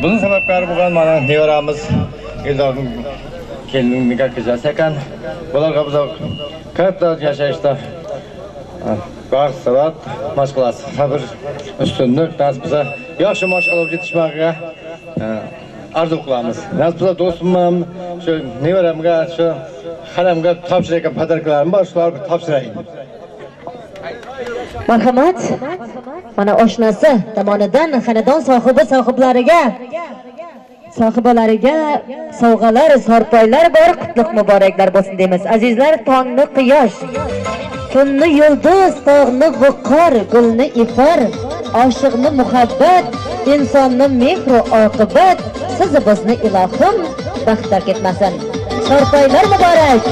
Bunun sebepleri bugün bana nevaramiz Eldor'un kelinin nikah kızası ekan. Bularga biz katta yaşayışda var salat, mashg'ulot, sabr, ustunlik, nasib biza yaxshi maosh olib yetishmoqqa arzu qilamiz. Nasib biza do'stimam shu nevaramga, shu xalamga topshirgan podarkalarni bor, shularni topshiraylik. Marhamat, mana oshnasi tomonidan xonadon sohibalariga sovg'alar, sarpoylar bor, qutlug' muboraklar bo'lsin deymiz. Azizlar, tongni quyosh, tunni yulduz, tog'ni viqor, gulni ifar, oshiqni muhabbat, insonni mehr oqibat, siz bizni ilohim baxtlar ketmasin. Sarpoylar muborak.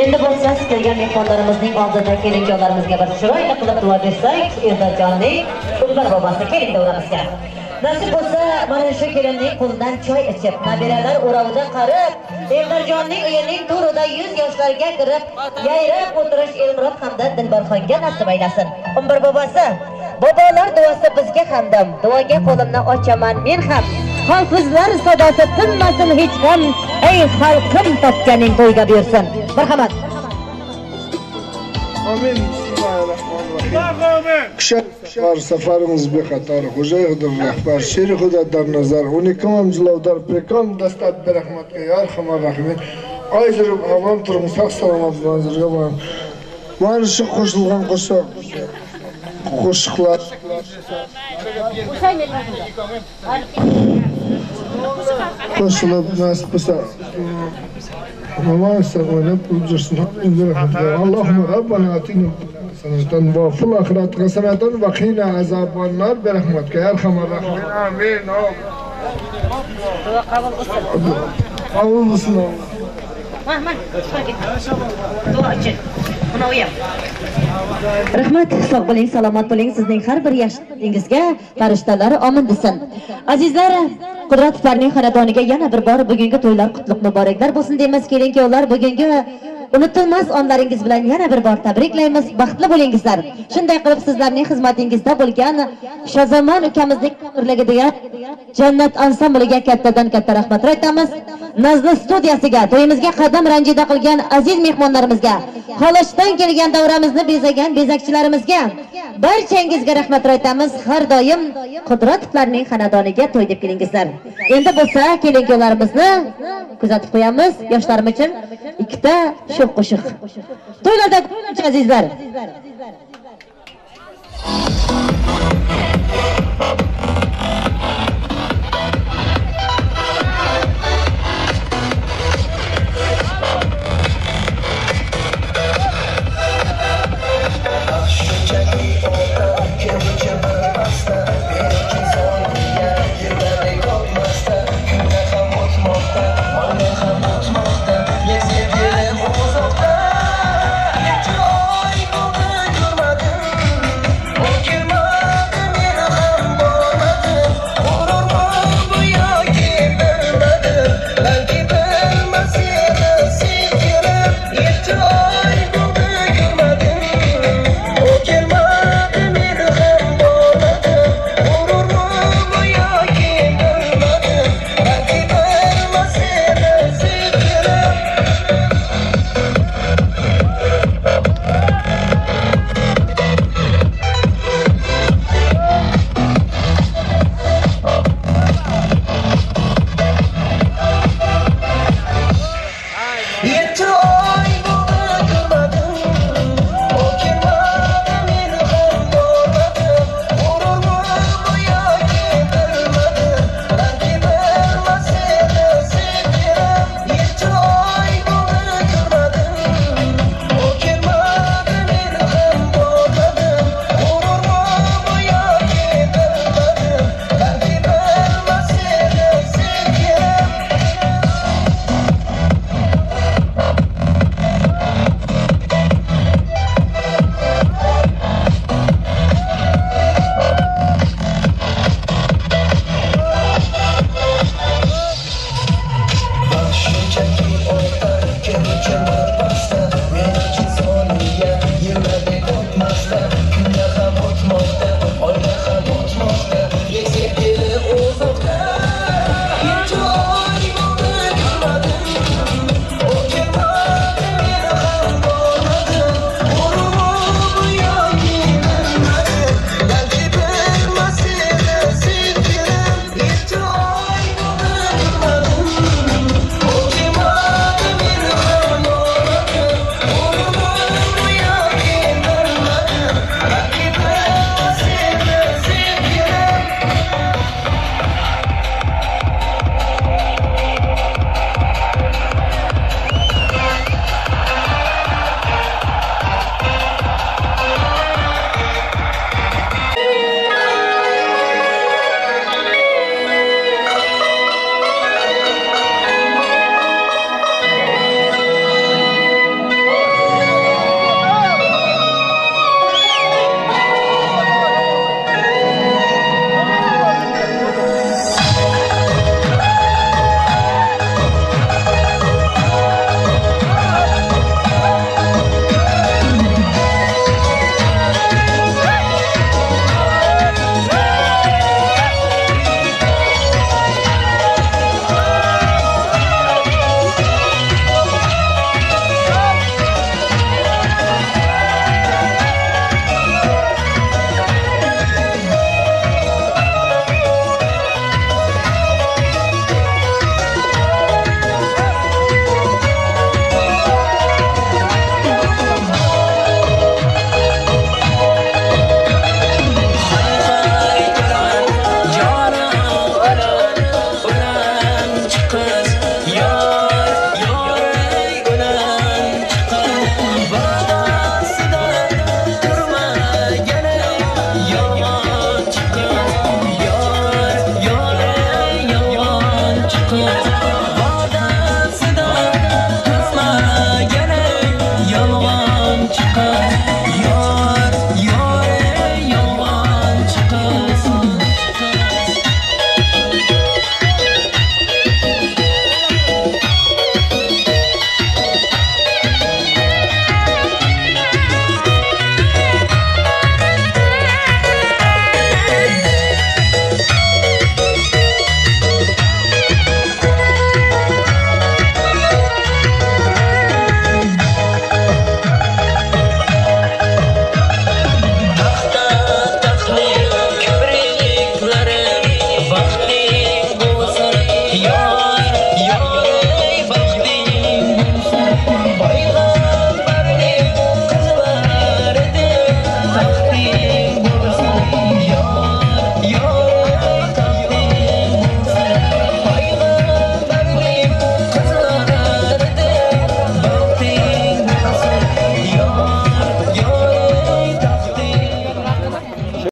Endi bo'lsa kelgan mehmonlarimizning oldida kelinjoylarimizga bir chiroyli qilib duo bersak, Erdo'jonning Qullar bobasi kelin davramizga. Nasib bo'lsa, mana shu kelinning qo'lidan choy ichib, nabiralar o'ravida qarib, Erdo'jonning uyining to'rida 100 yoshlarga kirib, yayrab o'tirish Elmurod hamda Dilbarxonga nasib aylasin. Umr bobasi, bobolar duosi bizga hamdam, duoga qo'limni ochaman men ham. Hofizlar sadosi tinmasin hech ham, ey xalqim topganing to'yga bersin. Marhamat. Amin. Kishar safarimiz bexatar, Xo'jayev rahbar, Sher Xudodan nazar, 12 amjilovdar pekon dastat berahmatga yar xamar rahmat. Ayzirib aman turum sog' salomat manzilga boram. Mana shu qo'shilgan qo'shiqlar qo'shilib nasib bo'lsa Aman sağolun pulcursun. Allahümme Rabbana atina sanatan ve fil ahiret hasenatan ve qina azaban nar bi rahmetika ya erhamer rahimin. Amin. Qabul olsun. Rahmat. Dua için. Buna uyam. Rahmat, sog' bo'ling, salomat bo'ling. Sizning har bir yashingizga farishtalar omin desin. Azizlar, Qudratovlarning xonadoniga yana bir bor bugungi to'ylar qutlug' muboraklar bo'lsin deymiz. Keling-kuyovlar, bugungi unutilmas onlaringiz bilan yana bir bor tabriklaymiz. Baxtli bo'lingizlar. Shunday qilib sizlarning xizmatingizda bo'lgan Shozamon ukamizning umrligiga Jannat ansambliga kattadan katta rahmat aytamiz. Nazli studiyasiga, to'yimizga qadam ranjida qilgan aziz mehmonlarimizga, xolisdan kelgan davramizni bezagan bezakchilarimizga barchangizga rahmat aytamiz. Har doim Qudratovlarning xonadoniga to'y deb kelingizlar. Endi bo'lsa, keling-kuyovlarimizni kuzatib qo'yamiz. Yoshlarim uchun ikkita shu qo'shiq. To'ylarda azizlar. Çarmıha